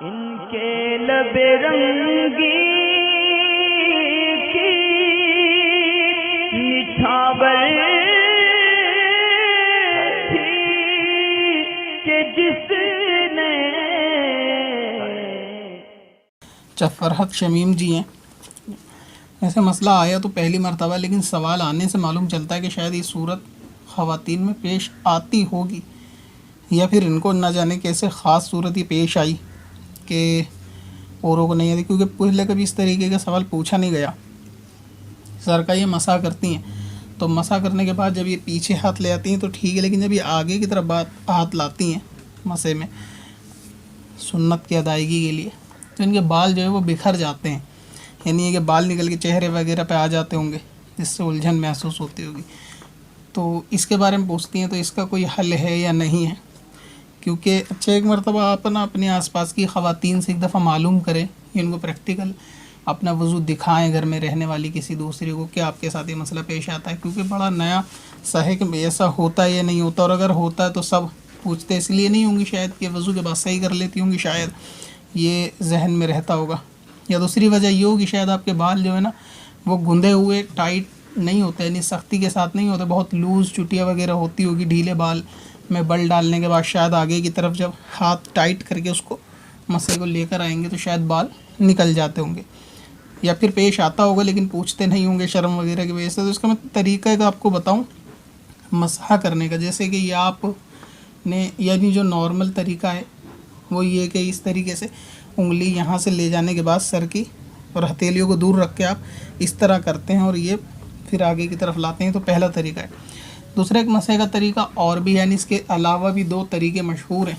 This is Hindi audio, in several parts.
इनके लबे रंगी की निछावर थी कि जिसने। फरहत शमीम जी हैं। ऐसे मसला आया तो पहली मर्तबा, लेकिन सवाल आने से मालूम चलता है कि शायद ये सूरत ख़वातीन में पेश आती होगी, या फिर इनको न जाने कैसे ख़ास सूरत ये पेश आई कि औरों को नहीं आती, क्योंकि पहले कभी इस तरीके का सवाल पूछा नहीं गया। सर का ये मसा करती हैं, तो मसा करने के बाद जब ये पीछे हाथ ले आती हैं तो ठीक है, लेकिन जब ये आगे की तरफ हाथ लाती हैं मसे में सुन्नत की अदायगी के लिए, तो इनके बाल जो है वो बिखर जाते हैं, यानी ये कि बाल निकल के चेहरे वगैरह पे आ जाते होंगे, जिससे उलझन महसूस होती होगी। तो इसके बारे में पूछती हैं तो इसका कोई हल है या नहीं है, क्योंकि अच्छा एक मरतबा आप ना अपने आसपास की ख़वातीन से एक दफ़ा मालूम करें, इनको प्रैक्टिकल अपना वजू दिखाएं घर में रहने वाली किसी दूसरे को कि आपके साथ ये मसला पेश आता है, क्योंकि बड़ा नया सा है कि ऐसा होता है या नहीं होता, और अगर होता है तो सब पूछते इसलिए नहीं होंगी शायद कि वज़ू के बाद सही कर लेती होंगी, शायद ये जहन में रहता होगा। या दूसरी वजह ये होगी शायद आपके बाल जो है ना वो गुंदे हुए टाइट नहीं होते, यानी सख्ती के साथ नहीं होते, बहुत लूज़ चुटिया वगैरह होती होगी। ढीले बाल में बल डालने के बाद शायद आगे की तरफ जब हाथ टाइट करके उसको मसले को लेकर आएंगे तो शायद बाल निकल जाते होंगे, या फिर पेश आता होगा लेकिन पूछते नहीं होंगे शर्म वगैरह की वजह से। तो इसका मैं तरीका का आपको बताऊँ मसहा करने का, जैसे कि ये आपने यानी जो नॉर्मल तरीका है वो ये कि इस तरीके से उंगली यहाँ से ले जाने के बाद सर की और हथेलियों को दूर रख के आप इस तरह करते हैं और ये फिर आगे की तरफ लाते हैं, तो पहला तरीका है। दूसरा एक मसहे का तरीका और भी है, यानी इसके अलावा भी दो तरीके मशहूर हैं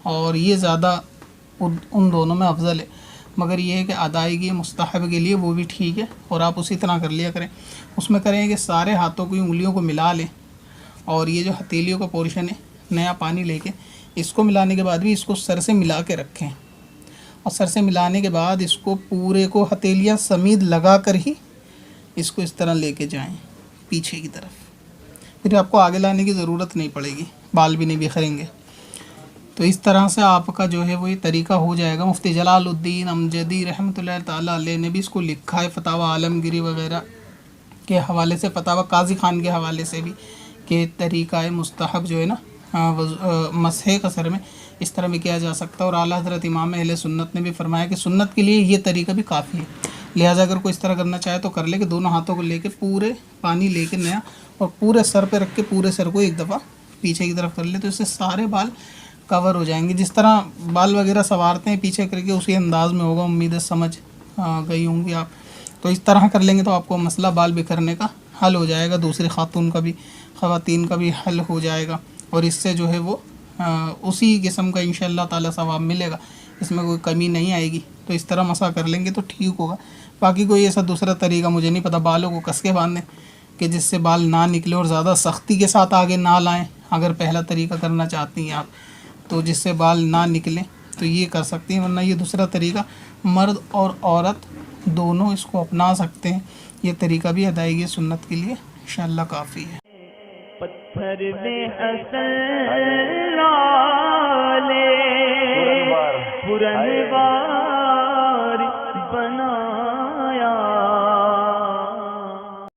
और ये ज़्यादा उन दोनों में अफजल है, मगर ये है कि अदायगी मुस्तहब के लिए वो भी ठीक है और आप उसी तरह कर लिया करें। उसमें करें कि सारे हाथों की उंगलियों को मिला लें और ये जो हथेलियों का पोर्शन है नया पानी लेके इसको मिलाने के बाद भी इसको सर से मिला के रखें, और सर से मिलाने के बाद इसको पूरे को हथेलियाँ समीत लगा कर ही इसको इस तरह लेके जाएं पीछे की तरफ, फिर आपको आगे लाने की ज़रूरत नहीं पड़ेगी, बाल भी नहीं बिखरेंगे। तो इस तरह से आपका जो है वो ये तरीका हो जाएगा। मुफ्ती जलालुद्दीन अमजदी रहमतुल्लाह ताला अलैह ने भी इसको लिखा है फतावा आलमगिरी वगैरह के हवाले से, फतावा काजी ख़ान के हवाले से भी, कि तरीका है मुस्तहब जो है ना मसहे का सर में इस तरह भी किया जा सकता है। और आला हज़रत इमाम अहले सुन्नत ने भी फरमाया कि सुन्नत के लिए ये तरीका भी काफ़ी है, लिहाजा अगर कोई इस तरह करना चाहे तो कर ले कि दोनों हाथों को लेके पूरे पानी लेके नया और पूरे सर पे रख के पूरे सर को एक दफ़ा पीछे की तरफ कर ले, तो इससे सारे बाल कवर हो जाएंगे। जिस तरह बाल वगैरह संवारते हैं पीछे करके उसी अंदाज में होगा, उम्मीद है समझ गई होंगी आप। तो इस तरह कर लेंगे तो आपको मसला बाल बिखरने का हल हो जाएगा, दूसरी ख़वातीन का भी हल हो जाएगा, और इससे जो है वो उसी किस्म का इंशाअल्लाह ताला सवाब मिलेगा, इसमें कोई कमी नहीं आएगी। तो इस तरह मसा कर लेंगे तो ठीक होगा। बाकी कोई ऐसा दूसरा तरीका मुझे नहीं पता, बालों को कस के बांधें कि जिससे बाल ना निकले और ज़्यादा सख्ती के साथ आगे ना लाएं। अगर पहला तरीका करना चाहती हैं आप तो जिससे बाल ना निकलें तो ये कर सकती हैं, वरना ये दूसरा तरीका मर्द और औरत दोनों इसको अपना सकते हैं। ये तरीका भी अदायगी सुन्नत के लिए इंशाअल्लाह काफ़ी है। पत्थर में हसन लाले पुरनवार